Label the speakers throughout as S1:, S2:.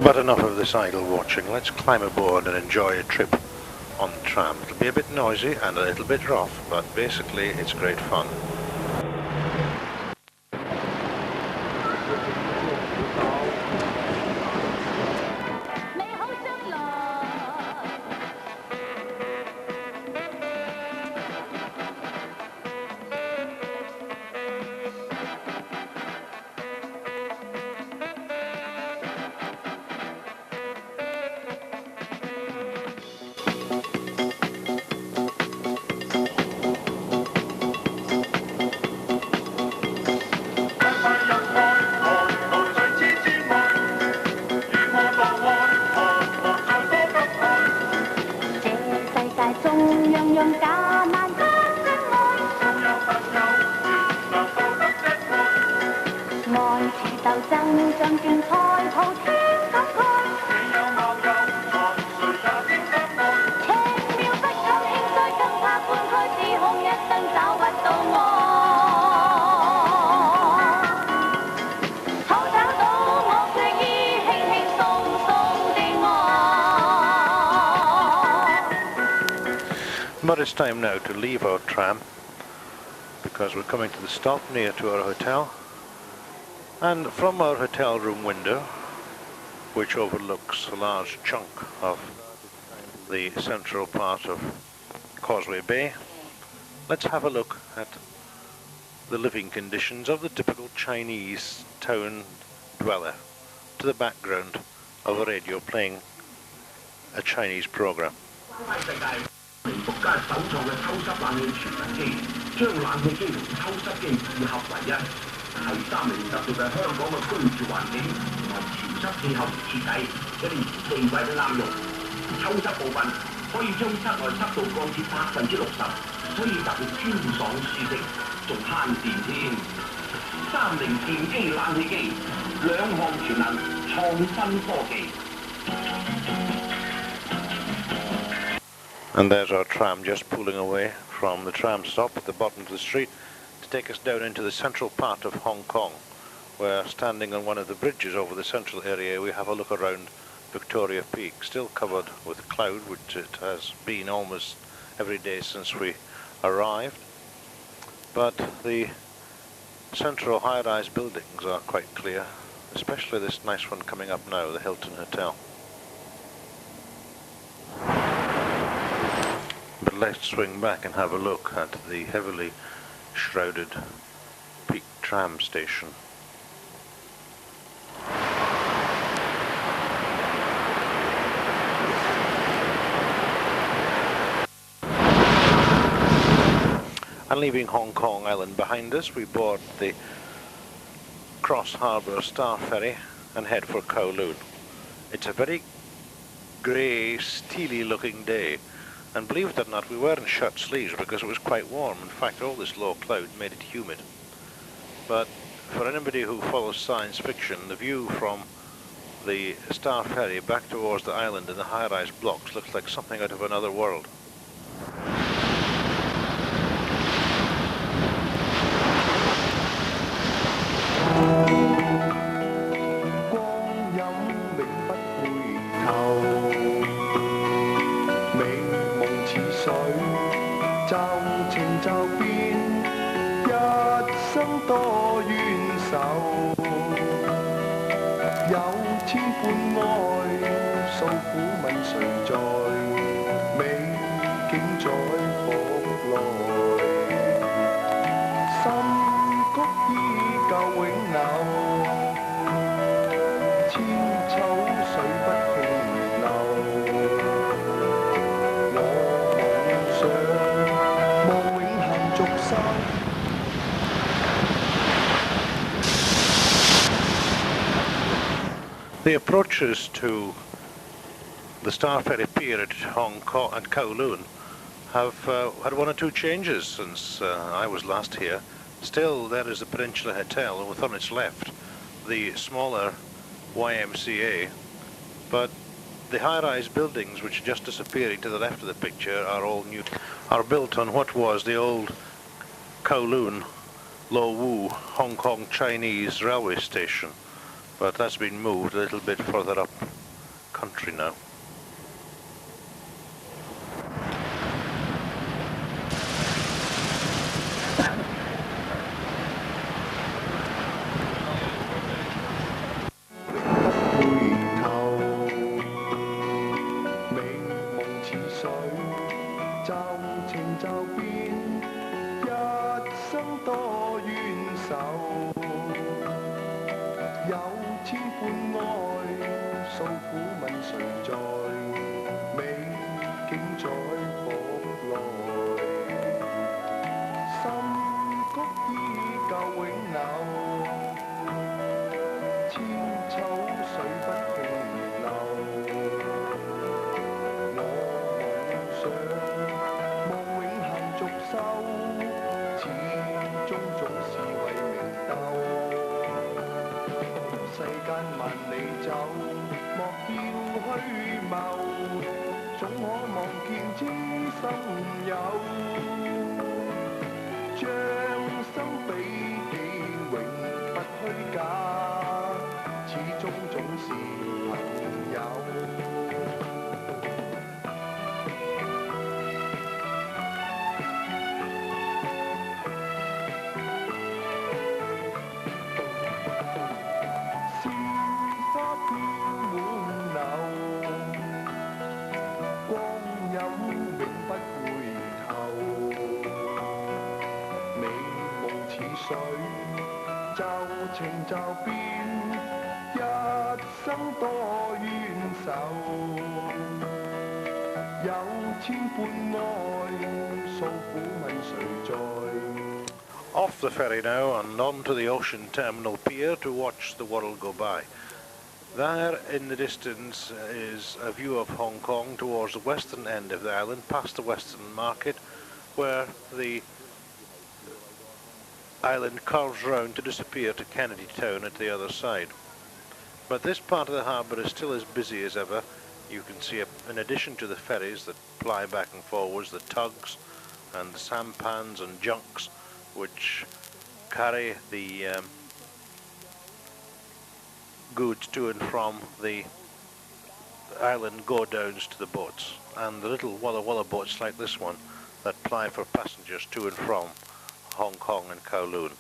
S1: But enough of this idle watching. Let's climb aboard and enjoy a trip on the tram. It'll be a bit noisy and a little bit rough, but basically it's great fun. But it's time now to leave our tram because we're coming to the stop near to our hotel, and from our hotel room window, which overlooks a large chunk of the central part of Causeway Bay, let's have a look at the living conditions of the typical Chinese town dweller to the background of a radio playing a Chinese program.
S2: 獨家首創嘅抽濕冷氣全能機，將冷氣機同抽濕機二合為一，係3年特別嘅香港嘅居住環境同埋潮濕氣候設計，一年4季都啱用。抽濕部分可以將室內濕度降至60%，所以特別專爽舒適，仲慳電添。30電機冷氣機兩項全能，創新科技。
S1: And there's our tram just pulling away from the tram stop at the bottom of the street to take us down into the central part of Hong Kong, where standing on one of the bridges over the central area we have a look around Victoria Peak, still covered with cloud, which it has been almost every day since we arrived. But the central high-rise buildings are quite clear, especially this nice one coming up now, the Hilton Hotel. But let's swing back and have a look at the heavily shrouded Peak tram station. And leaving Hong Kong Island behind us, we board the Cross Harbour Star Ferry and head for Kowloon. It's a very grey, steely looking day. And believe it or not, we were in shirt sleeves because it was quite warm. In fact, all this low cloud made it humid. But for anybody who follows science fiction, the view from the Star Ferry back towards the island in the high-rise blocks looks like something out of another world. The approaches to the Star Ferry Pier at Hong Kong and Kowloon have had one or two changes since I was last here. Still, there is the Peninsula Hotel, and on its left the smaller YMCA, but the high-rise buildings which are just disappearing to the left of the picture are all new, are built on what was the old Kowloon Lo Wu Hong Kong Chinese railway station, but that's been moved a little bit further up country now. Off the ferry now and on to the ocean terminal pier to watch the world go by. There in the distance is a view of Hong Kong towards the western end of the island, past the Western Market, where the island curves round to disappear to Kennedy Town at the other side. But this part of the harbour is still as busy as ever. You can see, in addition to the ferries that ply back and forwards, the tugs and the sampans and junks which carry the goods to and from the island go-downs to the boats, and the little Walla Walla boats like this one that ply for passengers to and from Hong Kong and Kowloon.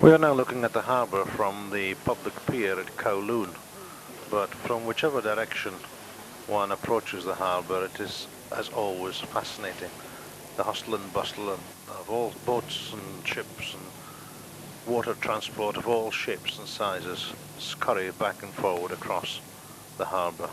S1: We are now looking at the harbour from the public pier at Kowloon, but from whichever direction one approaches the harbour, it is, as always, fascinating. The hustle and bustle of all boats and ships and water transport of all shapes and sizes. scurry back and forward across the harbour.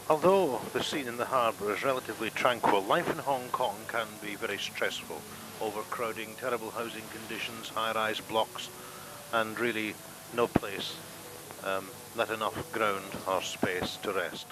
S1: Although the scene in the harbour is relatively tranquil, life in Hong Kong can be very stressful. Overcrowding, terrible housing conditions, high-rise blocks, and really no place, not enough ground or space to rest.